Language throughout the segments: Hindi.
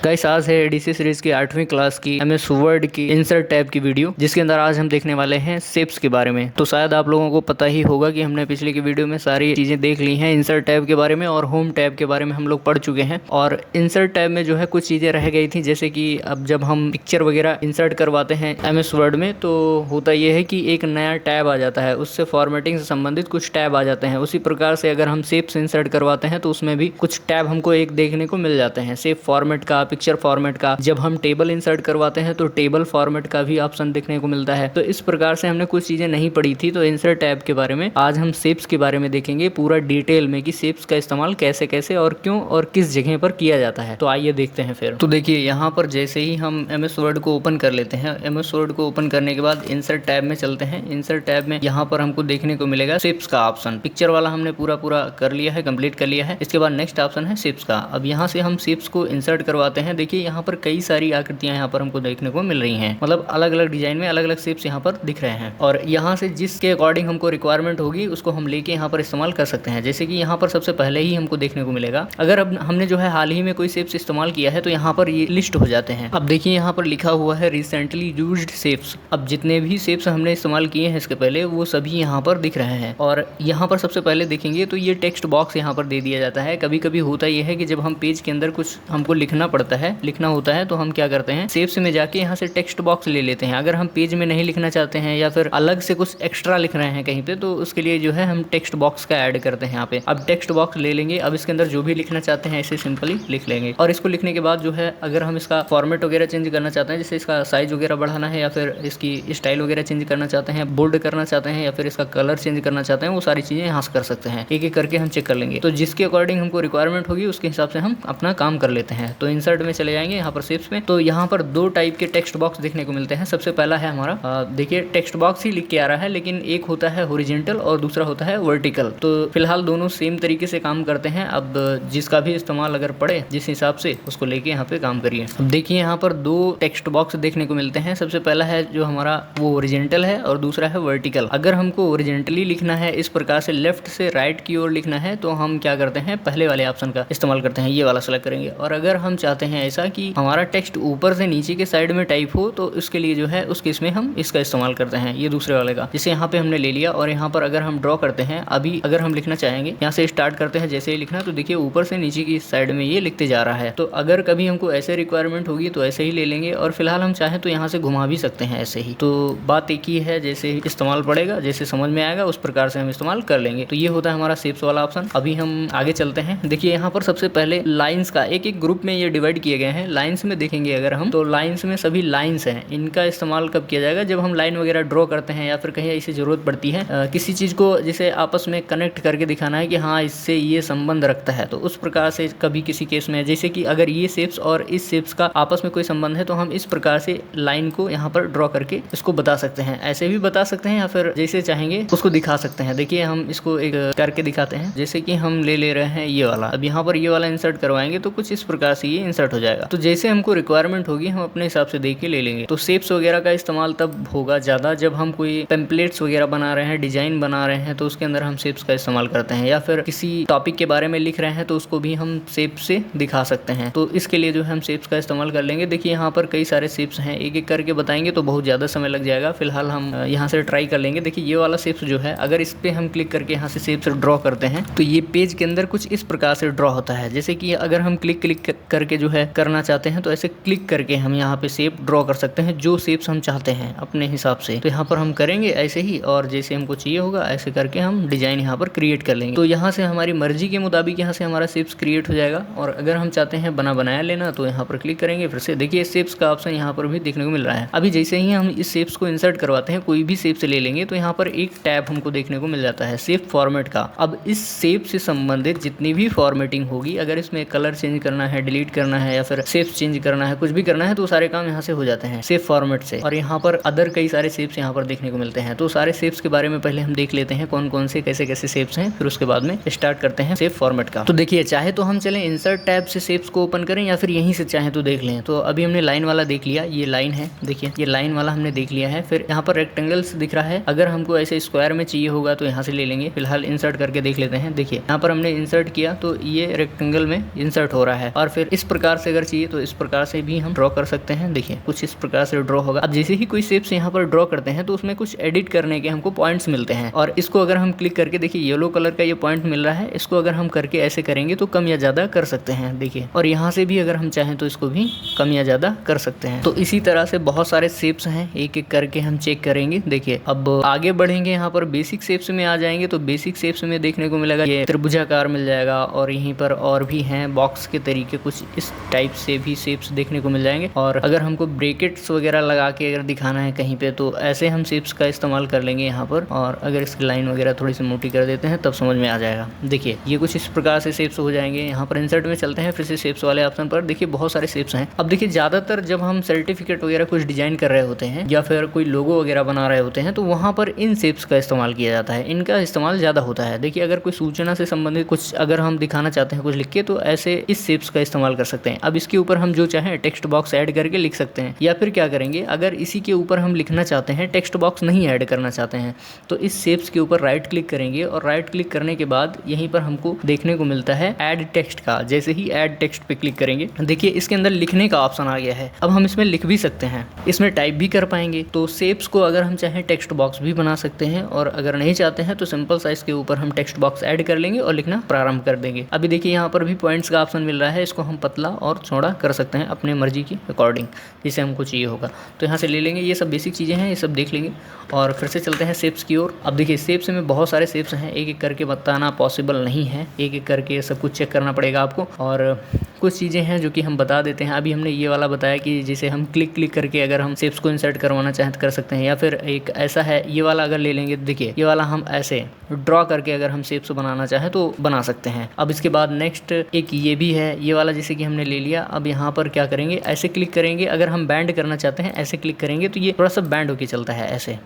गाइस आज है एडीसी सीरीज की 8वीं क्लास की एमएस वर्ड की इंसर्ट टैब की वीडियो, जिसके अंदर आज हम देखने वाले हैं शेप्स के बारे में। तो शायद आप लोगों को पता ही होगा कि हमने पिछले की वीडियो में सारी चीजें देख ली हैं इंसर्ट टैब के बारे में, और होम टैब के बारे में हम लोग पढ़ चुके हैं। और इंसर्ट टैब में जो है कुछ चीजें रह गई थी, जैसे कि अब जब हम पिक्चर वगैरह इंसर्ट करवाते हैं एमएस वर्ड में तो होता यह है कि एक नया टैब आ जाता है, उससे फॉर्मेटिंग से संबंधित कुछ टैब आ जाते हैं। उसी प्रकार से अगर हम शेप्स इंसर्ट करवाते हैं तो उसमें भी कुछ टैब हमको एक देखने को मिल जाते हैं, शेप फॉर्मेट का, पिक्चर फॉर्मेट का। जब हम टेबल इंसर्ट करवाते हैं तो टेबल फॉर्मेट का भी ऑप्शन देखने को मिलता है। तो इस प्रकार से हमने कुछ चीजें नहीं पढ़ी थी, तो इंसर्ट टैब के बारे में आज हम शेप्स के बारे में देखेंगे पूरा डिटेल में कि शेप्स का इस्तेमाल कैसे कैसे और क्यों और किस जगह पर किया जाता है। तो आइए देखते हैं फिर। तो देखिए यहाँ पर जैसे ही हम एमएस वर्ड को ओपन कर लेते हैं, एमएस वर्ड को ओपन करने के बाद इंसर्ट टैब में चलते हैं। इंसर्ट टैब में यहाँ पर हमको देखने को मिलेगा शेप्स का ऑप्शन। पिक्चर वाला हमने पूरा कर लिया है, कंप्लीट कर लिया है। इसके बाद नेक्स्ट ऑप्शन है शेप्स का। अब यहाँ से हम शेप्स को इंसर्ट करवाते हैं। देखिए यहाँ पर कई सारी आकृतियां यहाँ पर हमको देखने को मिल रही हैं, मतलब अलग अलग डिजाइन में अलग अलग शेप्स यहाँ पर दिख रहे हैं। और यहाँ से जिसके अकॉर्डिंग हमको रिक्वायरमेंट होगी उसको हम लेके यहाँ पर इस्तेमाल कर सकते हैं। जैसे कि यहाँ पर सबसे पहले ही हमको देखने को मिलेगा, अगर अब हमने जो है हाल ही में कोई शेप्स इस्तेमाल किया है तो यहाँ पर ये लिस्ट हो जाते हैं। अब देखिए यहाँ पर लिखा हुआ है रिसेंटली यूज्ड शेप्स। अब जितने भी शेप्स हमने इस्तेमाल किए हैं इसके पहले वो सभी यहाँ पर दिख रहे हैं। और यहाँ पर सबसे पहले देखेंगे तो ये टेक्स्ट बॉक्स यहाँ पर दे दिया जाता है। कभी कभी होता यह है कि जब हम पेज के अंदर कुछ हमको लिखना पड़ता है, लिखना होता है, तो हम क्या करते हैं शेप्स में जाके यहाँ से टेक्स्ट बॉक्स ले लेते हैं। अगर हम पेज में नहीं लिखना चाहते हैं या फिर अलग से कुछ एक्स्ट्रा लिख रहे हैं कहीं पे, तो उसके लिए जो है हम टेक्स्ट बॉक्स का ऐड करते हैं यहाँ पे। अब टेक्स्ट बॉक्स ले लेंगे, अब इसके अंदर जो भी लिखना चाहते हैं ऐसे सिंपली लिख लेंगे। और इसको लिखने के बाद जो है अगर हम इसका फॉर्मेट वगैरह चेंज करना चाहते हैं, जैसे इसका साइज वगैरह बढ़ाना है या फिर इसकी स्टाइल वगैरह चेंज करना चाहते हैं, बोल्ड करना चाहते हैं या फिर इसका कलर चेंज करना चाहते हैं, वो सारी चीजें यहाँ से कर सकते हैं। एक एक करके हम चेक कर लेंगे, तो जिसके अकॉर्डिंग हमको रिक्वायरमेंट होगी उसके हिसाब से हम अपना काम कर लेते हैं। तो इंसर्ट में चले जाएंगे यहाँ पर शेप्स में। तो यहाँ पर दो टाइप के टेक्स्ट बॉक्स देखने को मिलते हैं। सबसे पहला है हमारा देखिए टेक्स्ट बॉक्स ही लिख के आ रहा है, लेकिन एक होता है हॉरिजॉन्टल और दूसरा होता है वर्टिकल। तो फिलहाल दोनों सेम तरीके से काम करते हैं। अब जिसका भी इस्तेमाल अगर पड़े जिस हिसाब से उसको लेके यहाँ पे काम करिए। अब देखिए यहाँ पर दो टेक्स्ट बॉक्स देखने को मिलते हैं। सबसे पहला है जो हमारा वो हॉरिजॉन्टल है और दूसरा है वर्टिकल। अगर हमको हॉरिजॉन्टली लिखना है, इस प्रकार से लेफ्ट से राइट की ओर लिखना है, तो हम क्या करते हैं पहले वाले ऑप्शन का इस्तेमाल करते हैं, ये वाला सेलेक्ट करेंगे। और अगर हम चाहते हैं ऐसा कि हमारा टेक्स्ट ऊपर से नीचे के साइड में टाइप हो, तो उसके लिए जो है उस केस में हम इसका इस्तेमाल करते हैं, ये दूसरे वाले का। जैसे यहाँ पे हमने ले लिया और यहाँ पर अगर हम ड्रॉ करते हैं, अभी अगर हम लिखना चाहेंगे यहाँ से स्टार्ट करते हैं जैसे ही लिखना, तो देखिए ऊपर से नीचे की साइड में ये लिखते जा रहा है। तो अगर कभी हमको ऐसे रिक्वायरमेंट होगी तो ऐसे ही ले लेंगे, और फिलहाल हम चाहें तो यहाँ से घुमा भी सकते हैं ऐसे ही। तो बात एक ही है, जैसे इस्तेमाल पड़ेगा, जैसे समझ में आएगा उस प्रकार से हम इस्तेमाल कर लेंगे। तो ये होता है हमारा शेप्स वाला ऑप्शन। अभी हम आगे चलते हैं। देखिए यहाँ पर सबसे पहले लाइन्स का एक एक ग्रुप में ये डिवाइड किए गए हैं। लाइन्स में देखेंगे अगर हम, तो लाइन्स में सभी लाइन्स हैं। इनका इस्तेमाल कब किया जाएगा, जब हम लाइन वगैरह ड्रॉ करते हैं या फिर कहीं ऐसी जरूरत पड़ती है किसी चीज को जैसे आपस में कनेक्ट करके दिखाना है कि हाँ इससे ये संबंध रखता है। तो उस प्रकार से कभी किसी केस में, जैसे कि अगर ये शेप्स और इस शेप्स का आपस में कोई संबंध है, तो हम इस प्रकार से लाइन को यहाँ पर ड्रॉ करके इसको बता सकते हैं। ऐसे भी बता सकते हैं या फिर जैसे चाहेंगे उसको दिखा सकते हैं। देखिए हम इसको एक करके दिखाते हैं, जैसे कि हम ले रहे हैं ये वाला। अब यहाँ पर ये वाला इंसर्ट करवाएंगे तो कुछ इस प्रकार से ये इंसर्ट हो जाएगा। तो जैसे हमको रिक्वायरमेंट होगी हम अपने हिसाब से देख के ले लेंगे। तो शेप्स वगैरह का इस्तेमाल तब होगा ज्यादा जब हम कोई टेम्पलेट्स वगैरह बना रहे हैं, डिजाइन बना रहे हैं, तो उसके अंदर हम शेप्स का इस्तेमाल करते हैं। या फिर किसी टॉपिक के बारे में लिख रहे हैं तो उसको भी हम शेप से दिखा सकते हैं। तो इसके लिए जो है हम शेप्स का इस्तेमाल कर लेंगे। देखिए यहाँ पर कई सारे शेप्स हैं, एक एक करके बताएंगे तो बहुत ज्यादा समय लग जाएगा। फिलहाल हम यहाँ से ट्राई कर लेंगे। देखिए ये वाला शेप्स जो है, अगर इस पे हम क्लिक करके यहाँ से शेप्स ड्रॉ करते हैं तो ये पेज के अंदर कुछ इस प्रकार से ड्रॉ होता है। जैसे कि अगर हम क्लिक करके जो है करना चाहते हैं, तो ऐसे क्लिक करके हम यहाँ पे शेप ड्रॉ कर सकते हैं, जो शेप्स हम चाहते हैं अपने हिसाब से। तो यहाँ पर हम करेंगे ऐसे ही, और जैसे हमको चाहिए होगा ऐसे करके हम डिजाइन यहाँ पर क्रिएट कर लेंगे। तो यहाँ से हमारी मर्जी के मुताबिक यहाँ से हमारा शेप्स क्रिएट हो जाएगा। और अगर हम चाहते हैं बनाया लेना, तो यहाँ पर क्लिक करेंगे। फिर से देखिए शेप्स का ऑप्शन यहाँ पर भी देखने को मिल रहा है। अभी जैसे ही हम इस शेप्स को इंसर्ट करवाते हैं, कोई भी शेप से ले लेंगे, तो यहाँ पर एक टैब हमको देखने को मिल जाता है शेप फॉर्मेट का। अब इस शेप से संबंधित जितनी भी फॉर्मेटिंग होगी, अगर इसमें कलर चेंज करना है, डिलीट करना है या फिर शेप चेंज करना है, कुछ भी करना है, तो सारे काम यहाँ से हो जाते हैं शेप फॉर्मेट से। और यहाँ पर अदर कई सारे शेप्स यहाँ पर देखने को मिलते हैं। तो सारे शेप्स के बारे में पहले हम देख लेते हैं कौन कौन से कैसे कैसे शेप्स हैं, फिर उसके बाद में स्टार्ट करते हैं शेप फॉर्मेट का। तो देखिए चाहे तो हम चलें इंसर्ट टैब से शेप्स को ओपन करें या फिर यहीं से चाहे तो देख लें। तो अभी हमने लाइन वाला देख लिया, ये लाइन है, देखिए ये लाइन वाला हमने देख लिया है। फिर यहाँ पर रेक्टेंगल्स दिख रहा है, अगर हमको ऐसे स्क्वायर में चाहिए होगा तो यहाँ से ले लेंगे। फिलहाल इंसर्ट करके देख लेते हैं। देखिए यहाँ पर हमने इंसर्ट किया तो ये रेक्टेंगल में इंसर्ट हो रहा है। और फिर इस प्रकार प्रकार से अगर चाहिए तो इस प्रकार से भी हम ड्रॉ कर सकते हैं। देखिए कुछ इस प्रकार से ड्रॉ होगा। अब जैसे ही कोई शेप्स यहाँ पर ड्रॉ करते हैं तो उसमें कुछ एडिट करने के हमको पॉइंट्स मिलते हैं, और इसको अगर हम क्लिक करके देखिए येलो कलर का ये पॉइंट मिल रहा है, इसको अगर हम करके ऐसे करेंगे तो कम या ज्यादा कर सकते हैं। देखिए, और यहाँ से भी अगर हम चाहें तो इसको भी कम या ज्यादा कर सकते हैं। तो इसी तरह से बहुत सारे शेप्स हैं, एक एक करके हम चेक करेंगे। देखिए अब आगे बढ़ेंगे, यहाँ पर बेसिक शेप्स में आ जाएंगे तो बेसिक शेप्स में देखने को मिलेगा ये त्रिभुजाकार मिल जाएगा, और यहीं पर और भी हैं बॉक्स के तरीके, कुछ इस टाइप से भी शेप्स देखने को मिल जाएंगे। और अगर हमको ब्रैकेट्स वगैरह लगा के अगर दिखाना है कहीं पे तो ऐसे हम शेप्स का इस्तेमाल कर लेंगे यहाँ पर। और अगर इसकी लाइन वगैरह थोड़ी सी मोटी कर देते हैं तब समझ में आ जाएगा। देखिए ये कुछ इस प्रकार से शेप्स हो जाएंगे। यहाँ पर इंसर्ट में चलते हैं फिर से शेप्स वाले ऑप्शन पर। देखिए बहुत सारे शेप्स हैं। अब देखिए ज़्यादातर जब हम सर्टिफिकेट वगैरह कुछ डिजाइन कर रहे होते हैं या फिर कोई लोगो वगैरह बना रहे होते हैं तो वहाँ पर इन शेप्स का इस्तेमाल किया जाता है, इनका इस्तेमाल ज़्यादा होता है। देखिए अगर कोई सूचना से संबंधित कुछ अगर हम दिखाना चाहते हैं कुछ लिख के, तो ऐसे इस शेप्स का इस्तेमाल कर सकते हैं। अब इसके ऊपर हम जो चाहें टेक्स्ट बॉक्स ऐड करके लिख सकते हैं, या फिर क्या करेंगे अगर इसी के ऊपर हम लिखना चाहते हैं, टेक्स्ट बॉक्स नहीं ऐड करना चाहते हैं, तो इस शेप्स के ऊपर राइट क्लिक करेंगे, और राइट क्लिक करने के बाद यहीं पर हमको देखने को मिलता है ऐड टेक्स्ट का। जैसे ही ऐड टेक्स्ट पे क्लिक करेंगे देखिए इसके अंदर लिखने का ऑप्शन आ गया है। अब हम इसमें लिख भी सकते हैं, इसमें टाइप भी कर पाएंगे। तो शेप्स को अगर हम चाहें टेक्स्ट बॉक्स भी बना सकते हैं, और अगर नहीं चाहते हैं तो सिंपल साइज के ऊपर हम टेक्स्ट बॉक्स ऐड कर लेंगे और लिखना प्रारंभ कर देंगे। अभी देखिए यहाँ पर भी पॉइंट्स का ऑप्शन मिल रहा है, इसको हम पतला और चौड़ा कर सकते हैं अपने मर्जी के अकॉर्डिंग, जिसे हमको चाहिए होगा तो यहाँ से ले लेंगे। ये सब बेसिक चीज़ें हैं, ये सब देख लेंगे और फिर से चलते हैं शेप्स की ओर। अब देखिए शेप्स में बहुत सारे शेप्स हैं, एक एक करके बताना पॉसिबल नहीं है, एक एक करके सब कुछ चेक करना पड़ेगा आपको। और कुछ चीज़ें हैं जो कि हम बता देते हैं। अभी हमने ये वाला बताया कि जिसे हम क्लिक करके अगर हम शेप्स को इंसर्ट करवाना चाहें तो कर सकते हैं, या फिर एक ऐसा है ये वाला अगर ले लेंगे। देखिए ये वाला हम ऐसे ड्रॉ करके अगर हम शेप्स बनाना चाहें तो बना सकते हैं। अब इसके बाद नेक्स्ट एक ये भी है, ये वाला जैसे कि हमने ले लिया। अब यहाँ पर क्या करेंगे, ऐसे क्लिक करेंगे, अगर हम बैंड करना चाहते हैं ऐसे क्लिक करेंगे तो ये थोड़ा सा बैंड होके चलता है, ऐसे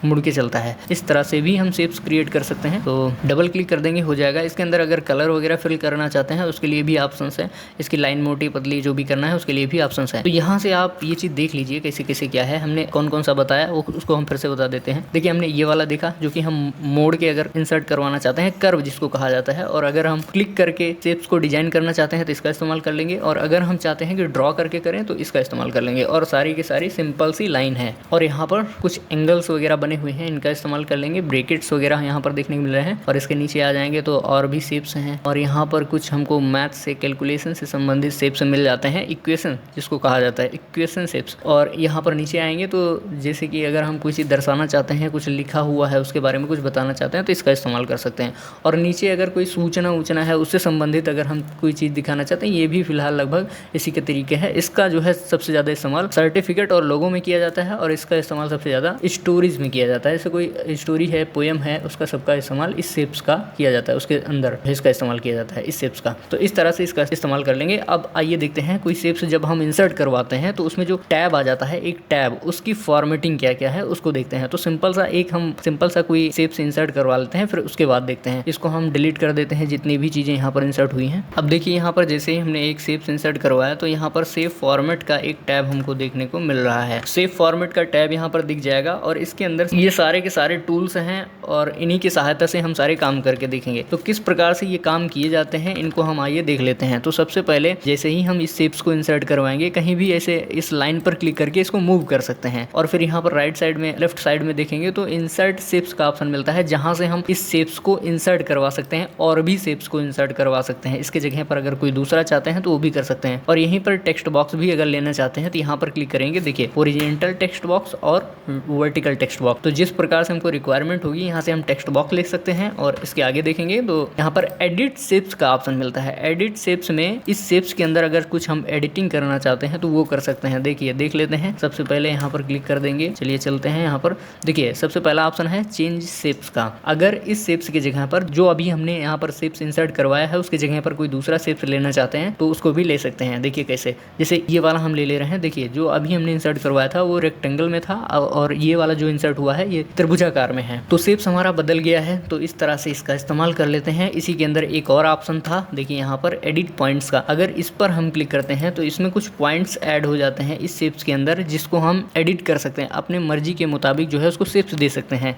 मुड़ के चलता है। इस तरह से भी हम शेप्स क्रिएट कर सकते हैं। तो डबल क्लिक कर देंगे हो जाएगा। इसके अंदर अगर कलर वगैरह फिल करना चाहते हैं उसके लिए भी ऑप्शंस है, इसकी लाइन मोटी पतली जो भी करना है उसके लिए भी ऑप्शंस है। तो यहाँ से आप ये चीज़ देख लीजिए कैसे कैसे क्या है, हमने कौन कौन सा बताया वो उसको हम फिर से बता देते हैं। देखिए हमने ये वाला देखा जो कि हम मोड़ के अगर इंसर्ट करवाना चाहते हैं, कर्व जिसको कहा जाता है, और अगर हम क्लिक करके शेप्स को डिजाइन करना चाहते हैं तो इसका इस्तेमाल कर लेंगे, और अगर हम चाहते हैं कि ड्रॉ करके करें तो इसका इस्तेमाल कर लेंगे। और सारी की सारी सिंपल सी लाइन है, और यहाँ पर कुछ एंगल्स वगैरह बने हुए हैं, इनका इस्तेमाल कर लेंगे। ब्रैकेट्स वगैरह यहाँ पर देखने को मिल रहे हैं, और इसके नीचे आ जाएंगे तो और भी शेप्स हैं, और यहाँ पर कुछ हमको मैथ से कैलकुलेशन से संबंधित शेप्स मिल जाते हैं, इक्वेशन जिसको कहा जाता है, इक्वेशन शेप्स। और यहाँ पर नीचे आएंगे तो जैसे कि अगर हम कोई चीज़ दर्शाना चाहते हैं, कुछ लिखा हुआ है उसके बारे में कुछ बताना चाहते हैं तो इसका इस्तेमाल कर सकते हैं। और नीचे अगर कोई सूचना है उससे संबंधित अगर हम कोई चीज़ दिखाना चाहते हैं, ये भी फिलहाल लगभग इसी के तरीके है। इसका जो है सबसे ज़्यादा इस्तेमाल सर्टिफिकेट और लोगों में किया जाता है, और इसका इस्तेमाल सबसे ज़्यादा स्टोरीज में किया जाता है। जैसे कोई स्टोरी है, पोएम है, उसका सबका इस्तेमाल इस शेप्स का किया जाता है, उसके अंदर इसका इस्तेमाल किया जाता है इस शेप्स का। तो इस तरह से इसका इस्तेमाल कर लेंगे। अब आइए देखते हैं कोई शेप्स जब हम इंसर्ट करवाते हैं तो उसमें जो टैब आ जाता है, एक टैब, उसकी फॉर्मेटिंग क्या क्या है उसको देखते हैं। तो सिंपल सा कोई शेप्स इंसर्ट करवा लेते हैं, फिर उसके बाद देखते हैं। इसको हम डिलीट कर देते हैं जितनी भी चीज़ें यहाँ पर इंसर्ट हुई हैं। अब देखिए यहाँ पर जैसे ही हमने एक शेप्स इंसर्ट करवाया तो यहाँ पर सेव फॉर्मेट का एक टैब हमको देखने को मिल रहा है। सेव फॉर्मेट का टैब यहाँ पर दिख जाएगा, और इसके अंदर ये सारे के सारे टूल्स हैं, और इन्हीं की सहायता से हम सारे काम करके देखेंगे। तो किस प्रकार से ये काम किए जाते हैं इनको हम आइए देख लेते हैं। तो सबसे पहले जैसे ही हम इस शेप्स को इंसर्ट करवाएंगे, कहीं भी ऐसे इस लाइन पर क्लिक करके इसको मूव कर सकते हैं, और फिर यहाँ पर राइट साइड में लेफ्ट साइड में देखेंगे तो इंसर्ट शेप्स का ऑप्शन मिलता है, जहाँ से हम इस शेप्स को इंसर्ट करवा सकते हैं और भी शेप्स को इंसर्ट करवा सकते हैं। इसके जगह पर अगर कोई दूसरा चाहते हैं तो वो भी कर सकते हैं। और यहीं पर टेक्स्ट बॉक्स भी अगर लेना चाहते हैं तो यहाँ पर क्लिक करेंगे, देखिए हॉरिजॉन्टल टेक्स्ट बॉक्स और वर्टिकल टेक्स्ट बॉक्स। तो जिस प्रकार से हमको रिक्वायरमेंट होगी यहाँ से हम टेक्स्ट बॉक्स लिख सकते हैं। और इसके आगे देखेंगे तो यहाँ पर एडिट शेप्स का ऑप्शन मिलता है। एडिट शेप्स में इस शेप्स के अंदर अगर कुछ हम एडिटिंग करना चाहते हैं तो वो कर सकते हैं। देखिए देख लेते हैं। सबसे पहले यहाँ पर क्लिक कर देंगे। चलिए चलते हैं यहाँ पर। देखिए सबसे पहला ऑप्शन है चेंज शेप्स का। अगर इस शेप्स की जगह पर जो अभी हमने यहाँ पर शेप्स इंसर्ट करवाया है उसकी जगह पर कोई दूसरा शेप्स लेना चाहते हैं तो उसको भी ले सकते हैं। देखिए कैसे, जैसे ये वाला हम ले रहे हैं। देखिए जो अभी हमने इंसर्ट करवाया था वो रेक्टेंगल में था और ये वाला जो इंसर्ट हुआ है ये त्रिभुजाकार में है। तो शेप्स हमारा बदल गया है, तो इस तरह से इसका इस्तेमाल कर लेते हैं। इसी के अंदर एक और ऑप्शन था, देखिए यहाँ पर एडिट पॉइंट्स का। अगर इस पर हम क्लिक करते हैं तो इसमें कुछ पॉइंट्स ऐड हो जाते हैं इस शेप्स के अंदर, जिसको हम एडिट कर सकते हैं अपने मर्जी के मुताबिक, जो है उसको शेप्स दे सकते हैं।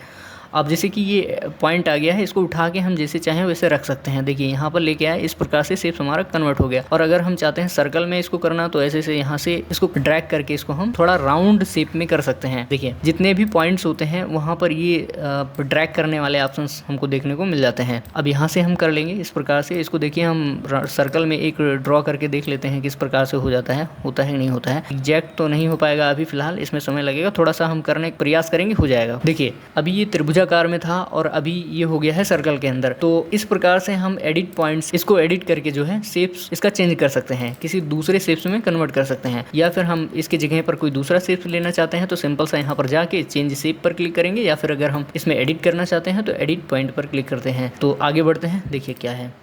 अब जैसे कि ये पॉइंट आ गया है, इसको उठा के हम जैसे चाहें वैसे रख सकते हैं। देखिए यहाँ पर लेके आए, इस प्रकार से शेप हमारा कन्वर्ट हो गया। और अगर हम चाहते हैं सर्कल में इसको करना तो ऐसे से यहाँ से इसको ड्रैग करके इसको हम थोड़ा राउंड शेप में कर सकते हैं। देखिए जितने भी पॉइंट्स होते हैं वहाँ पर ये ड्रैग करने वाले ऑप्शंस हमको देखने को मिल जाते हैं। अब यहाँ से हम कर लेंगे इस प्रकार से। इसको देखिए हम सर्कल में एक ड्रॉ करके देख लेते हैं किस प्रकार से हो जाता है, होता है नहीं होता है। एग्जैक्ट तो नहीं हो पाएगा अभी फिलहाल, इसमें समय लगेगा, थोड़ा सा हम करने का प्रयास करेंगे, हो जाएगा। देखिए अभी ये त्रिभुजाकार में था और अभी ये हो गया है सर्कल के अंदर। तो इस प्रकार से हम एडिट पॉइंट्स, इसको एडिट करके जो है शेप्स इसका चेंज कर सकते हैं, किसी दूसरे शेप्स में कन्वर्ट कर सकते हैं। या फिर हम इसकी जगह पर कोई दूसरा शेप लेना चाहते हैं तो सिंपल सा यहाँ पर जाके चेंज शेप पर क्लिक करेंगे। या फिर अगर हम इसमें एडिट करना चाहते हैं तो एडिट पॉइंट पर क्लिक करते हैं। तो आगे बढ़ते हैं, देखिए क्या है।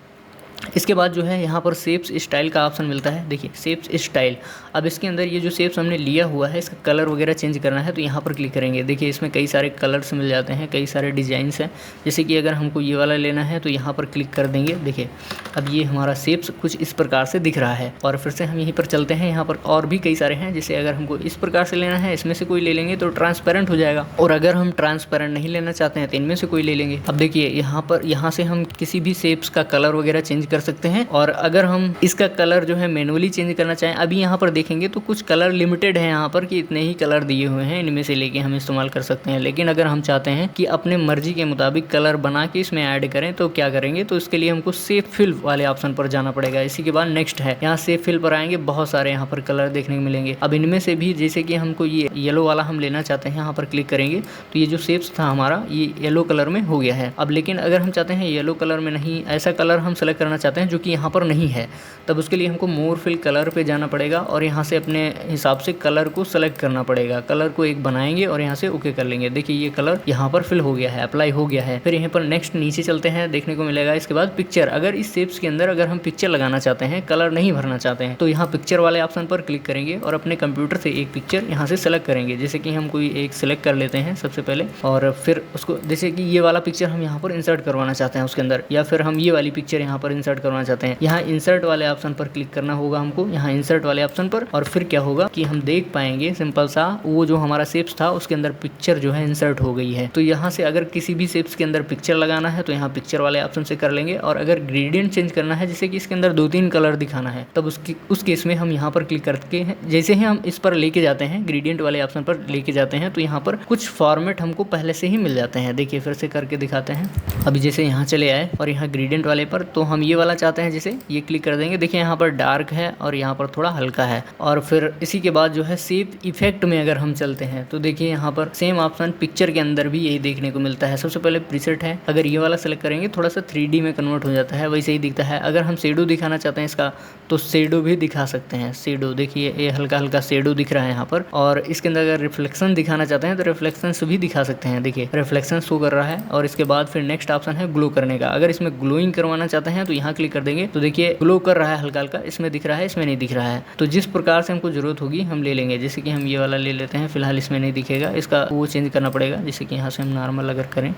इसके बाद जो है यहाँ पर शेप्स स्टाइल का ऑप्शन मिलता है। देखिए शेप्स स्टाइल, अब इसके अंदर ये जो शेप्स हमने लिया हुआ है इसका कलर वगैरह चेंज करना है तो यहाँ पर क्लिक करेंगे। देखिए इसमें कई सारे कलर्स मिल जाते हैं, कई सारे डिज़ाइंस हैं। जैसे कि अगर हमको ये वाला लेना है तो यहाँ पर क्लिक कर देंगे। देखिए अब ये हमारा शेप्स कुछ इस प्रकार से दिख रहा है। और फिर से हम यहीं पर चलते हैं, यहाँ पर और भी कई सारे हैं। जैसे अगर हमको इस प्रकार से लेना है, इसमें से कोई ले लेंगे तो ट्रांसपेरेंट हो जाएगा। और अगर हम ट्रांसपेरेंट नहीं लेना चाहते हैं तो इनमें से कोई ले लेंगे। अब देखिए यहाँ से हम किसी भी शेप्स का कलर वगैरह चेंज कर सकते हैं। और अगर हम इसका कलर जो है मैनुअली चेंज करना चाहें, अभी यहाँ पर देखेंगे तो कुछ कलर लिमिटेड है यहाँ पर कि इतने ही कलर दिए हुए हैं, इनमें से लेके हम इस्तेमाल कर सकते हैं। लेकिन अगर हम चाहते हैं कि अपने मर्जी के मुताबिक कलर बना के इसमें ऐड करें तो क्या करेंगे, तो इसके लिए हमको सेव फिल वाले ऑप्शन पर जाना पड़ेगा। इसी के बाद नेक्स्ट है, यहाँ सेव फिल पर आएंगे, बहुत सारे यहाँ पर कलर देखने को मिलेंगे। अब इनमें से भी जैसे कि हमको ये येलो वाला हम लेना चाहते हैं, यहाँ पर क्लिक करेंगे तो ये जो शेप्स था हमारा ये येलो कलर में हो गया है। अब लेकिन अगर हम चाहते हैं येलो कलर में नहीं, ऐसा कलर हम सेलेक्ट करना चाहते हैं जो कि यहाँ पर नहीं है, तब उसके लिए हमको मोर फिल कलर पे जाना पड़ेगा और यहाँ से अपने हिसाब से कलर को सेलेक्ट करना पड़ेगा। कलर को एक बनाएंगे और यहाँ से ओके कर लेंगे। देखिए ये कलर यहाँ पर फिल हो गया है, अप्लाई हो गया है। फिर यहाँ पर नेक्स्ट नीचे चलते हैं, देखने को मिलेगा इसके बाद पिक्चर। अगर इस शेप्स के अंदर अगर हम पिक्चर लगाना चाहते हैं, कलर नहीं भरना चाहते हैं, तो यहाँ पिक्चर वाले ऑप्शन पर क्लिक करेंगे और अपने कंप्यूटर से एक पिक्चर यहाँ से सेलेक्ट करेंगे। जैसे कि हम कोई एक सिलेक्ट कर लेते हैं सबसे पहले, और फिर उसको जैसे कि ये वाला पिक्चर हम यहाँ पर इंसर्ट करवाना चाहते हैं उसके अंदर, या फिर हम ये वाली पिक्चर यहाँ पर इंसर्ट करवाना चाहते हैं। यहाँ इंसर्ट वाले ऑप्शन पर क्लिक करना होगा हमको, यहाँ इंसर्ट वाले ऑप्शन पर। और फिर क्या होगा कि हम देख पाएंगे सिंपल सा वो जो हमारा शेप्स था उसके अंदर पिक्चर जो है इंसर्ट हो गई है। तो यहाँ से अगर किसी भी शेप्स के अंदर पिक्चर लगाना है तो यहाँ पिक्चर वाले ऑप्शन से कर लेंगे। और अगर ग्रेडियंट चेंज करना है, जैसे कि इसके अंदर 2-3 कलर दिखाना है, तब उस केस में हम यहाँ पर क्लिक करके जैसे ही हम इस पर लेके जाते हैं, ग्रेडियंट वाले ऑप्शन पर लेके जाते हैं, तो यहाँ पर कुछ फॉर्मेट हमको पहले से ही मिल जाते हैं। देखिए फिर से करके दिखाते हैं। अभी जैसे यहाँ चले आए और यहाँ ग्रेडियंट वाले पर, तो हम ये वाला चाहते हैं, जैसे ये क्लिक कर देंगे। देखिए यहाँ पर डार्क है और यहाँ पर थोड़ा हल्का है। और फिर इसी के बाद जो है शेप इफेक्ट में अगर हम चलते हैं तो देखिए यहाँ पर सेम ऑप्शन पिक्चर के अंदर भी यही देखने को मिलता है। सबसे पहले प्रीसेट है, अगर ये वाला सेलेक्ट करेंगे थोड़ा सा 3D में कन्वर्ट हो जाता है, वैसे ही दिखता है। अगर हम शेडो दिखाना चाहते हैं इसका, तो शेडो भी दिखा सकते हैं। शेडो देखिए ये हल्का हल्का शेडो दिख रहा है यहाँ पर। और इसके अंदर अगर रिफ्लेक्शन दिखाना चाहते हैं तो रिफ्लेक्शन भी दिखा सकते हैं। देखिए रिफ्लेक्शन शो कर रहा है। और इसके बाद फिर नेक्स्ट ऑप्शन है ग्लो करने का। अगर इसमें ग्लोइंग करवाना चाहते हैं तो यहाँ क्लिक कर देंगे, तो देखिए ग्लो कर रहा है हल्का हल्का, इसमें दिख रहा है, इसमें नहीं दिख रहा है। तो जिस प्रकार से हमको जरूरत होगी हम ले लेंगे। जैसे कि हम ये वाला ले लेते हैं, फिलहाल इसमें नहीं दिखेगा, इसका वो चेंज करना पड़ेगा। जैसे कि यहाँ से हम नॉर्मल अगर करें,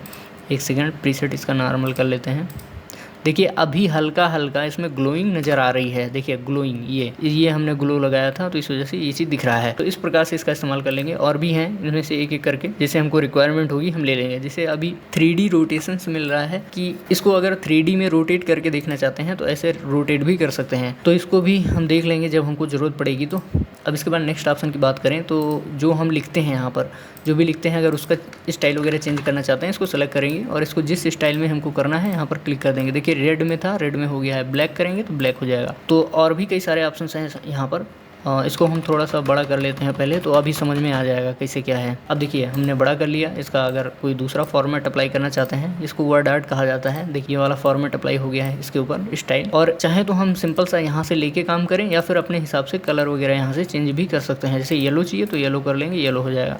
एक सेकंड, प्रीसेट इसका नॉर्मल कर लेते हैं। देखिए अभी हल्का हल्का इसमें ग्लोइंग नज़र आ रही है। देखिए ग्लोइंग, ये हमने ग्लो लगाया था तो इस वजह से ये चीज़ दिख रहा है। तो इस प्रकार से इसका इस्तेमाल कर लेंगे। और भी हैं इनमें से एक एक करके, जैसे हमको रिक्वायरमेंट होगी हम ले लेंगे। जैसे अभी 3D रोटेशन मिल रहा है कि इसको अगर 3D में रोटेट करके देखना चाहते हैं तो ऐसे रोटेट भी कर सकते हैं। तो इसको भी हम देख लेंगे जब हमको ज़रूरत पड़ेगी तो। अब इसके बाद नेक्स्ट ऑप्शन की बात करें तो जो हम लिखते हैं यहाँ पर, जो भी लिखते हैं, अगर उसका स्टाइल वगैरह चेंज करना चाहते हैं इसको सेलेक्ट करेंगे और इसको जिस स्टाइल में हमको करना है यहाँ पर क्लिक कर देंगे। देखिए रेड में था, रेड में हो गया है, ब्लैक करेंगे तो ब्लैक हो जाएगा। तो और भी कई सारे ऑप्शन हैं यहाँ पर। इसको हम थोड़ा सा बड़ा कर लेते हैं पहले, तो अभी समझ में आ जाएगा कैसे क्या है। अब देखिए हमने बड़ा कर लिया। इसका अगर कोई दूसरा फॉर्मेट अप्लाई करना चाहते हैं, इसको वर्ड आर्ट कहा जाता है। देखिए वाला फॉर्मेट अप्लाई हो गया है इसके ऊपर स्टाइल। और चाहे तो हम सिंपल सा यहाँ से लेके काम करें या फिर अपने हिसाब से कलर वगैरह यहाँ से चेंज भी कर सकते हैं। जैसे येलो चाहिए तो येलो कर लेंगे, येलो हो जाएगा।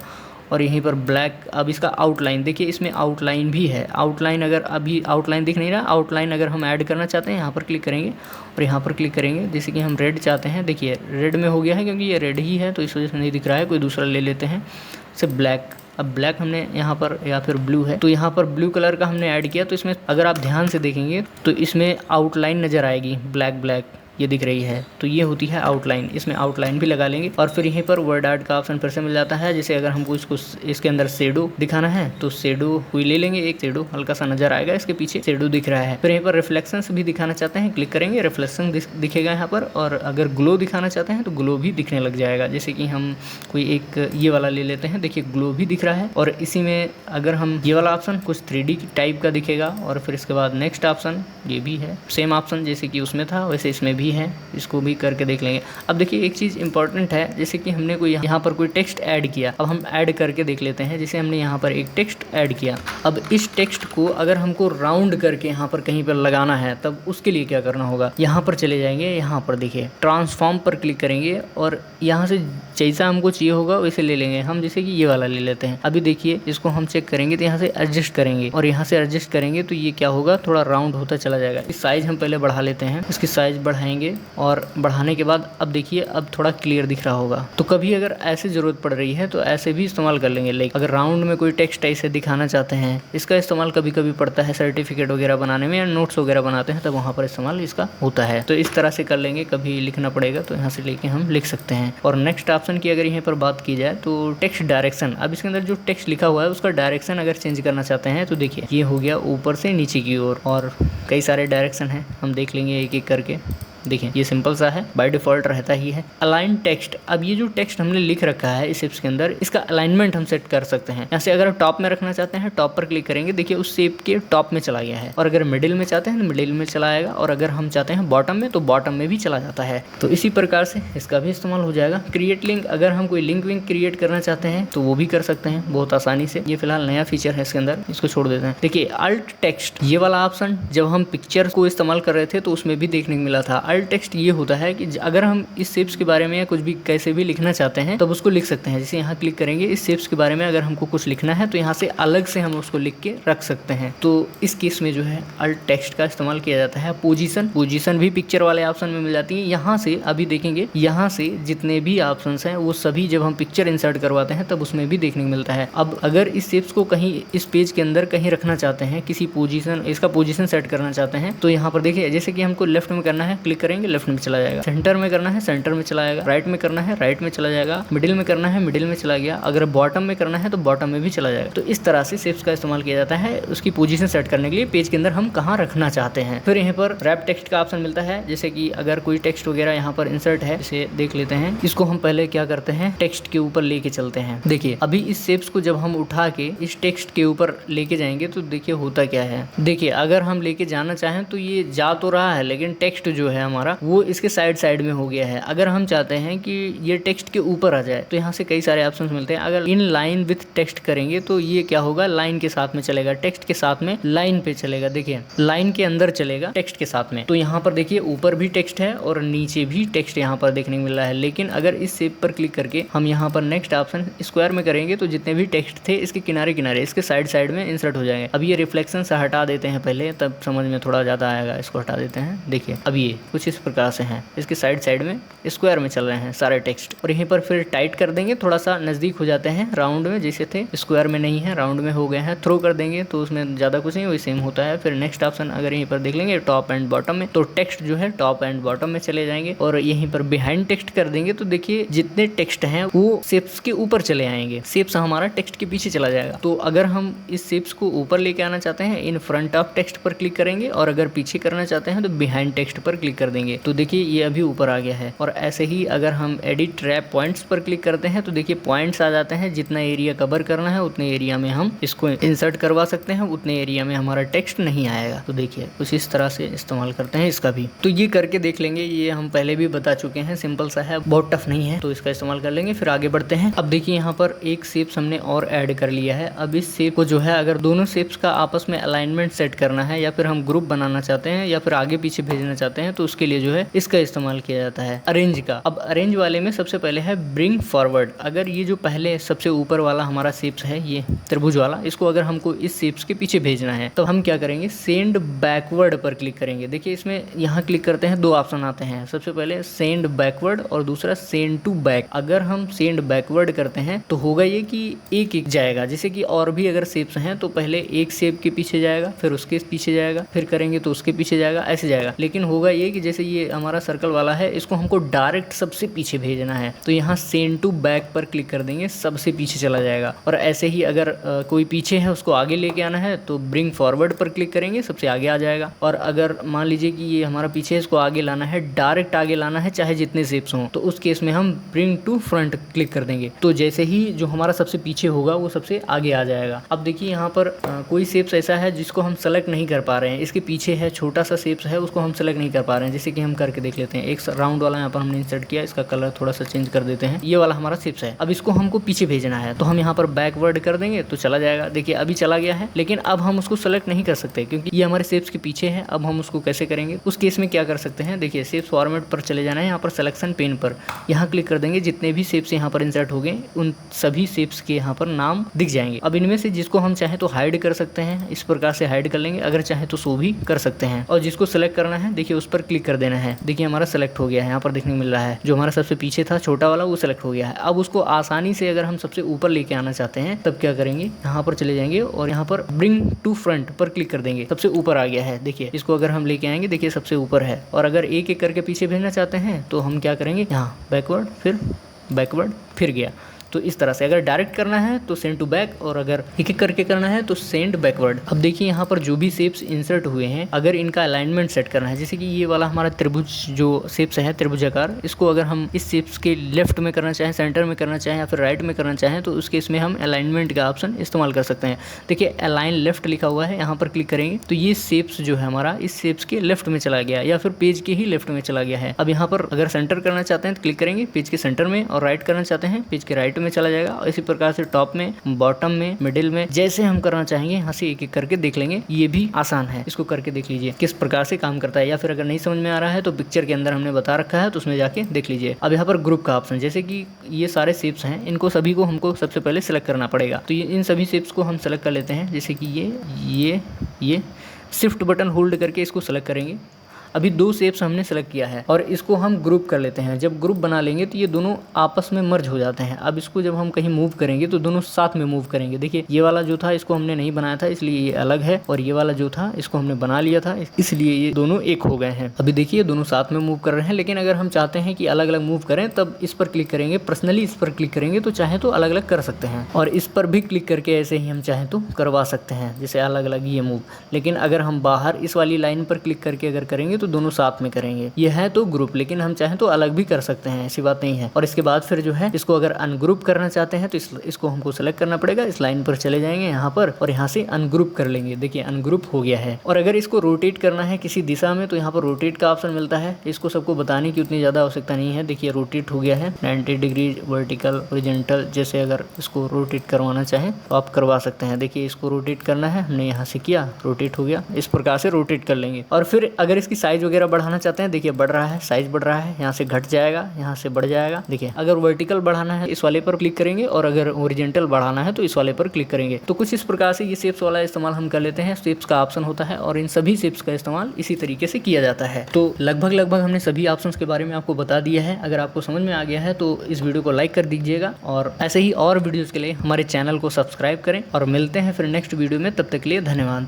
और यहीं पर ब्लैक। अब इसका आउटलाइन देखिए, इसमें आउटलाइन भी है। आउटलाइन अगर अभी आउटलाइन दिख नहीं रहा, आउटलाइन अगर हम ऐड करना चाहते हैं यहाँ पर क्लिक करेंगे और यहाँ पर क्लिक करेंगे। जैसे कि हम रेड चाहते हैं, देखिए रेड में हो गया है क्योंकि ये रेड ही है तो इस वजह से नहीं दिख रहा है। कोई दूसरा ले लेते हैं, जैसे ब्लैक। अब ब्लैक हमने यहाँ पर, या फिर ब्लू है तो यहाँ पर ब्लू कलर का हमने ऐड किया। तो इसमें अगर आप ध्यान से देखेंगे तो इसमें आउटलाइन नज़र आएगी, ब्लैक ब्लैक। ये दिख रही है। तो ये होती है आउटलाइन, इसमें आउटलाइन भी लगा लेंगे। और फिर यहीं पर वर्ड आर्ट का ऑप्शन फिर से मिल जाता है। जैसे अगर हमको इसको इसके अंदर शेडो दिखाना है तो शेडो हुई ले लेंगे, एक शेडो हल्का सा नजर आएगा, इसके पीछे शेडो दिख रहा है। फिर यहीं पर रिफ्लेक्शंस भी दिखाना चाहते हैं, क्लिक करेंगे, रिफ्लेक्शन दिखेगा यहाँ पर। और अगर ग्लो दिखाना चाहते हैं तो ग्लो भी दिखने लग जाएगा। जैसे कि हम कोई एक ये वाला ले लेते हैं, देखिए ग्लो भी दिख रहा है। और इसी में अगर हम ये वाला ऑप्शन कुछ 3D टाइप का दिखेगा। और फिर इसके बाद नेक्स्ट ऑप्शन ये भी है, सेम ऑप्शन जैसे कि उसमें था वैसे इसमें भी है, इसको भी करके देख लेंगे। अब देखिए एक चीज़ इंपॉर्टेंट है, जैसे कि हमने कोई यहाँ पर कोई टेक्स्ट ऐड किया, अब हम ऐड करके देख लेते हैं। जैसे हमने यहाँ पर एक टेक्स्ट ऐड किया, अब इस टेक्स्ट को अगर हमको राउंड करके यहाँ पर कहीं पर लगाना है तब उसके लिए क्या करना होगा, यहाँ पर चले जाएंगे, यहाँ पर देखिए ट्रांसफॉर्म पर क्लिक करेंगे और यहाँ से जैसा हमको चाहिए होगा वैसे ले लेंगे। हम जैसे कि ये वाला ले लेते हैं। अभी देखिए इसको हम चेक करेंगे तो यहाँ से एडजस्ट करेंगे और यहाँ से एडजस्ट करेंगे तो ये क्या होगा, थोड़ा राउंड होता चला जाएगा। इस साइज हम पहले बढ़ा लेते हैं, इसकी साइज बढ़ाएंगे और बढ़ाने के बाद अब देखिए अब थोड़ा क्लियर दिख रहा होगा। तो कभी अगर ऐसे जरूरत पड़ रही है तो ऐसे भी इस्तेमाल कर लेंगे। लाइक अगर राउंड में कोई टेक्स्ट ऐसे दिखाना चाहते हैं, इसका इस्तेमाल कभी कभी पड़ता है सर्टिफिकेट वगैरह बनाने में या नोट्स वगैरह बनाते हैं, तब वहाँ पर इस्तेमाल इसका होता है। तो इस तरह से कर लेंगे, कभी लिखना पड़ेगा तो यहाँ से लेके हम लिख सकते हैं। और नेक्स्ट ऑप्शन की अगर यहाँ पर बात की जाए तो टेक्स्ट डायरेक्शन, अब इसके अंदर जो टेक्स्ट लिखा हुआ है उसका डायरेक्शन अगर चेंज करना चाहते हैं तो देखिए ये हो गया ऊपर से नीचे की ओर। और कई सारे डायरेक्शन हैं, हम देख लेंगे एक एक करके। देखिए ये सिंपल सा है, बाय डिफॉल्ट रहता ही है। अलाइन टेक्स्ट, अब ये जो टेक्स्ट हमने लिख रखा है इस शेप्स के अंदर, इसका अलाइनमेंट हम सेट कर सकते हैं। यहाँ से अगर टॉप में रखना चाहते हैं टॉप पर क्लिक करेंगे, देखिए उस शेप के टॉप में चला गया है। और अगर मिडिल में चाहते हैं तो मिडिल में चला आएगा। और अगर हम चाहते हैं बॉटम में तो बॉटम में भी चला जाता है। तो इसी प्रकार से इसका भी इस्तेमाल हो जाएगा। क्रिएट लिंक, अगर हम कोई लिंक विंक क्रिएट करना चाहते हैं तो वो भी कर सकते हैं बहुत आसानी से। ये फिलहाल नया फीचर है इसके अंदर, इसको छोड़ देते हैं। देखिए अल्ट टेक्स्ट, ये वाला ऑप्शन जब हम पिक्चर को इस्तेमाल कर रहे थे तो उसमें भी देखने को मिला था। अल्ट टेक्स्ट ये होता है कि अगर हम इस शेप्स के बारे में या कुछ भी कैसे भी लिखना चाहते हैं तब उसको लिख सकते हैं। जैसे यहाँ क्लिक करेंगे, इस शेप्स के बारे में अगर हमको कुछ लिखना है तो यहाँ से अलग से हम उसको लिख के रख सकते हैं। तो इस केस में जो है अल्ट टेक्स्ट का इस्तेमाल किया जाता है। पोजीशन भी पिक्चर वाले ऑप्शन में मिल जाती है। यहाँ से अभी देखेंगे, यहाँ से जितने भी ऑप्शन हैं वो सभी जब हम पिक्चर इंसर्ट करवाते हैं तब उसमें भी देखने को मिलता है। अब अगर इस शेप्स को कहीं इस पेज के अंदर कहीं रखना चाहते हैं, किसी पोजीशन, इसका पोजीशन सेट करना चाहते हैं तो यहाँ पर देखिए जैसे कि हमको लेफ्ट में करना है, क्लिक करेंगे लेफ्ट में चला जाएगा। सेंटर में करना है सेंटर में चला जाएगा। राइट में करना है राइट में चला जाएगा। मिडिल में करना है मिडिल में चला गया। अगर बॉटम में करना है तो बॉटम में भी चला जाएगा। तो इस तरह से शेप्स का इस्तेमाल किया जाता है उसकी पोजीशन सेट करने के लिए, पेज के अंदर हम कहाँ रखना चाहते हैं। फिर यहाँ पर रैप टेक्स्ट का ऑप्शन मिलता है। जैसे कि अगर कोई टेक्स्ट वगैरह यहाँ पर इंसर्ट है, इसे देख लेते हैं। इसको हम पहले क्या करते हैं, टेक्स्ट के ऊपर लेके चलते हैं। देखिए अभी इस शेप्स को जब हम उठा के इस टेक्स्ट के ऊपर लेके जाएंगे तो देखिए होता क्या है। देखिए अगर हम लेके जाना चाहें तो ये जा तो रहा है लेकिन टेक्स्ट जो है हमारा वो इसके साइड में हो गया है। अगर हम चाहते हैं कि ये टेक्स्ट के ऊपर आ जाए तो यहाँ से कई सारे ऑप्शंस मिलते हैं। अगर इन लाइन विथ टेक्स्ट करेंगे तो ये क्या होगा, लाइन के साथ में चलेगा, टेक्स्ट के साथ में लाइन पे चलेगा। देखिए लाइन के अंदर चलेगा टेक्स्ट के साथ में। तो यहाँ पर देखिए ऊपर भी टेक्स्ट है और नीचे भी टेक्स्ट यहाँ पर देखने को मिल रहा है। लेकिन अगर इस शेप पर क्लिक करके हम यहाँ पर नेक्स्ट ऑप्शन स्क्वायर में करेंगे तो जितने भी टेक्स्ट थे इसके किनारे किनारे, इसके साइड में इंसर्ट हो जाएंगे। अब ये रिफ्लेक्शन से हटा देते हैं पहले, तब समझ में थोड़ा ज्यादा आएगा। इसको हटा देते हैं। देखिए अब ये कुछ इस प्रकार से है, इसके साइड में स्क्वायर में चल रहे हैं सारे टेक्स्ट। और यहीं पर फिर टाइट कर देंगे, थोड़ा सा नजदीक हो जाते हैं राउंड में, जैसे थे स्क्वायर में नहीं है राउंड में हो गए हैं। थ्रो कर देंगे तो उसमें ज्यादा कुछ नहीं, वही सेम होता है। फिर नेक्स्ट ऑप्शन अगर यहीं पर देख लेंगे टॉप एंड बॉटम में, तो टेक्स्ट जो है टॉप एंड बॉटम में चले जाएंगे। और यहीं पर बिहाइंड टेक्स्ट कर देंगे तो देखिए जितने टेक्स्ट हैं वो शेप्स के ऊपर चले आएंगे, शेप्स हमारा टेक्स्ट के पीछे चला जाएगा। तो अगर हम इस शेप्स को ऊपर लेके आना चाहते हैं, इन फ्रंट ऑफ टेक्स्ट पर क्लिक करेंगे। और अगर पीछे करना चाहते हैं तो बिहाइंड टेक्स्ट पर क्लिक कर देंगे। तो देखिए ये अभी ऊपर आ गया है। और ऐसे ही अगर हम एडिट रैप पॉइंट्स पर क्लिक करते हैं तो देखिए पॉइंट्स आ जाते हैं। जितना एरिया कवर करना है उतने एरिया में हम इसको इंसर्ट करवा सकते हैं, उतने एरिया में हमारा टेक्स्ट नहीं आएगा। तो देखिए कुछ इस तरह से इस्तेमाल करते हैं इसका भी। तो ये करके देख लेंगे, ये हम पहले भी बता चुके हैं, सिंपल सा है, बहुत टफ नहीं है। तो इसका इस्तेमाल कर लेंगे। फिर आगे बढ़ते हैं। अब देखिए यहाँ पर एक शेप्स हमने और ऐड कर लिया है। अब इस शेप को जो है अगर दोनों शेप्स का आपस में अलाइनमेंट सेट करना है या फिर हम ग्रुप बनाना चाहते हैं या फिर आगे पीछे भेजना चाहते हैं तो उसके लिए जो है इसका इस्तेमाल किया जाता है, अरेंज का। अब अरेंज वाले में सबसे पहले है ब्रिंग फॉरवर्ड। अगर ये जो पहले सबसे ऊपर वाला हमारा शेप्स है, ये त्रिभुज वाला, इसको अगर हमको इस शेप्स के पीछे भेजना है तो हम क्या करेंगे, सेंड बैकवर्ड पर क्लिक करेंगे। देखिए इसमें यहाँ क्लिक करते हैं, दो ऑप्शन आते हैं। सबसे पहले सेंड बैकवर्ड और दूसरा सेंड टू बैक। अगर हम सेंड बैकवर्ड करते हैं तो होगा ये कि एक एक जाएगा। जैसे कि और भी अगर शेप्स हैं तो पहले एक शेप के पीछे जाएगा, फिर उसके पीछे जाएगा, फिर करेंगे तो उसके पीछे जाएगा, ऐसे जाएगा। लेकिन होगा ये कि जैसे ये हमारा सर्कल वाला है, इसको हमको डायरेक्ट सबसे पीछे भेजना है, तो यहाँ सेंड टू बैक पर क्लिक कर देंगे, सबसे पीछे चला जाएगा। और ऐसे ही अगर कोई पीछे है उसको आगे लेके आना है तो ब्रिंग फॉरवर्ड पर क्लिक करेंगे, सबसे आगे आ जाएगा। और अगर मान लीजिए कि ये हमारा पीछे है, इसको आगे लाना है, डायरेक्ट आगे लाना है चाहे जितने शेप्स हों, तो उस केस में हम ब्रिंग टू फ्रंट क्लिक कर देंगे, तो जैसे ही जो हमारा सबसे पीछे होगा वो सबसे आगे आ जाएगा। अब देखिए यहाँ पर कोई शेप्स ऐसा है जिसको हम सेलेक्ट नहीं कर पा रहे हैं, इसके पीछे है छोटा सा शेप्स है, उसको हम सेलेक्ट नहीं कर पा रहे हैं। जैसे कि हम करके देख लेते हैं। एक राउंड वाला यहाँ पर हमने इंसर्ट किया, इसका कलर थोड़ा सा चेंज कर देते हैं। ये वाला हमारा शेप्स है, अब इसको हमको पीछे भेजना है, तो हम यहाँ पर बैकवर्ड कर देंगे तो चला जाएगा। देखिए अभी चला गया है, लेकिन अब हम उसको सेलेक्ट नहीं कर सकते क्योंकि ये हमारे शेप्स के पीछे है। अब हम उसको कैसे करेंगे, उस केस में क्या कर सकते हैं, देखिए शेप्स फॉर्मेट पर चले जाना है, यहाँ पर सिलेक्शन पेन पर यहाँ क्लिक कर देंगे। जितने भी शेप्स यहाँ पर इंसर्ट हो गए उन सभी शेप्स के यहाँ पर नाम दिख जाएंगे। अब इनमें से जिसको हम चाहे तो हाइड कर सकते हैं, इस प्रकार से हाइड कर लेंगे, अगर चाहे तो शो भी कर सकते हैं। और जिसको सेलेक्ट करना है देखिए उस पर क्लिक कर देना है। देखिए हमारा सेलेक्ट हो गया है, यहाँ पर देखने को मिल रहा है जो हमारा सबसे पीछे था छोटा वाला वो सेलेक्ट हो गया है। अब उसको आसानी से अगर हम सबसे ऊपर लेके आना चाहते हैं तब क्या करेंगे, यहाँ पर चले जाएंगे और यहाँ पर ब्रिंग टू फ्रंट पर क्लिक कर देंगे, सबसे ऊपर आ गया है। देखिए इसको अगर हम लेके आएंगे, देखिए सबसे ऊपर है। और अगर एक एक करके पीछे भेजना चाहते हैं तो हम क्या करेंगे, यहाँ बैकवर्ड फिर बैकवर्ड फिर गया। तो इस तरह से अगर डायरेक्ट करना है तो सेंड टू बैक, और अगर एक एक करके करना है तो सेंड बैकवर्ड। अब देखिए यहाँ पर जो भी शेप्स इंसर्ट हुए हैं, अगर इनका अलाइनमेंट सेट करना है, जैसे कि ये वाला हमारा त्रिभुज जो शेप्स है त्रिभुजाकार, इसको अगर हम इस शेप्स के लेफ्ट में करना चाहें, सेंटर में करना चाहें या फिर राइट में करना चाहें, तो उसके इसमें हम अलाइनमेंट का ऑप्शन इस्तेमाल कर सकते हैं। देखिए अलाइन लेफ्ट लिखा हुआ है, यहाँ पर क्लिक करेंगे तो ये शेप्स जो है हमारा इस शेप्स के लेफ्ट में चला गया या फिर पेज के ही लेफ्ट में चला गया है। अब यहाँ पर अगर सेंटर करना चाहते हैं तो क्लिक करेंगे पेज के सेंटर में, और राइट करना चाहते हैं पेज के राइट में चला जाएगा। इसी प्रकार से टॉप में, बॉटम में, मिडिल में, जैसे हम करना चाहेंगे यहाँ से एक एक करके देख लेंगे। ये भी आसान है, इसको करके देख लीजिए किस प्रकार से काम करता है। या फिर अगर नहीं समझ में आ रहा है तो पिक्चर के अंदर हमने बता रखा है तो उसमें जाके देख लीजिए। अब यहाँ पर ग्रुप का ऑप्शन, जैसे कि ये सारे शेप्स हैं, इनको सभी को हमको सबसे पहले सेलेक्ट करना पड़ेगा। तो ये इन सभी शेप्स को हम सेलेक्ट कर लेते हैं, जैसे कि ये शिफ्ट बटन होल्ड करके इसको सेलेक्ट करेंगे। अभी दो शेप्स हमने सेलेक्ट किया है और इसको हम ग्रुप कर लेते हैं। जब ग्रुप बना लेंगे तो ये दोनों आपस में मर्ज हो जाते हैं। अब इसको जब हम कहीं मूव करेंगे तो दोनों साथ में मूव करेंगे। देखिए ये वाला जो था इसको हमने नहीं बनाया था इसलिए ये अलग है, और ये वाला जो था इसको हमने बना लिया था इसलिए ये दोनों एक हो गए हैं। अभी देखिए दोनों साथ में मूव कर रहे हैं, लेकिन अगर हम चाहते हैं कि अलग अलग मूव करें तब इस पर क्लिक करेंगे, पर्सनली इस पर क्लिक करेंगे तो चाहे तो अलग अलग कर सकते हैं, और इस पर भी क्लिक करके ऐसे ही हम चाहें तो करवा सकते हैं, जैसे अलग अलग ये मूव। लेकिन अगर हम बाहर इस वाली लाइन पर क्लिक करके अगर करेंगे तो दोनों साथ में ये है तो ग्रुप, लेकिन हम चाहें तो अलग भी कर सकते हैं, ऐसी बात नहीं है। और इसके बाद फिर जो है इसको अगर अनग्रुप करना चाहते हैं तो इसको हमको सेलेक्ट करना पड़ेगा। इस लाइन पर चले जाएंगे यहाँ पर और यहाँ से अनग्रुप कर लेंगे। देखिए अनग्रुप हो गया है। और अगर इसको रोटेट करना है किसी दिशा में तो यहाँ पर रोटेट का ऑप्शन मिलता है। इसको सबको बताने की उतनी ज्यादा आवश्यकता नहीं है। देखिए रोटेट हो गया है 90 डिग्री, वर्टिकल, हॉरिजॉन्टल, जैसे अगर इसको रोटेट करवाना चाहें तो आप करवा सकते हैं। देखिए इसको रोटेट करना है, हमने यहाँ से किया, रोटेट हो गया। इस प्रकार से रोटेट कर लेंगे। और फिर अगर इसकी साइज वगैरह बढ़ाना चाहते हैं, देखिए बढ़ रहा है, साइज बढ़ रहा है, यहाँ से घट जाएगा, यहाँ से बढ़ जाएगा। देखिए अगर वर्टिकल बढ़ाना है इस वाले पर क्लिक करेंगे, और अगर हॉरिजॉन्टल बढ़ाना है तो इस वाले पर क्लिक करेंगे। तो कुछ इस प्रकार से ये शेप्स वाला इस्तेमाल हम कर लेते हैं। शेप्स का ऑप्शन होता है और इन सभी शेप्स का इस्तेमाल इसी तरीके से किया जाता है। तो लगभग हमने सभी ऑप्शंस के बारे में आपको बता दिया है। अगर आपको समझ में आ गया है तो इस वीडियो को लाइक कर दीजिएगा, और ऐसे ही और वीडियोस के लिए हमारे चैनल को सब्सक्राइब करें, और मिलते हैं फिर नेक्स्ट वीडियो में। तब तक के लिए धन्यवाद।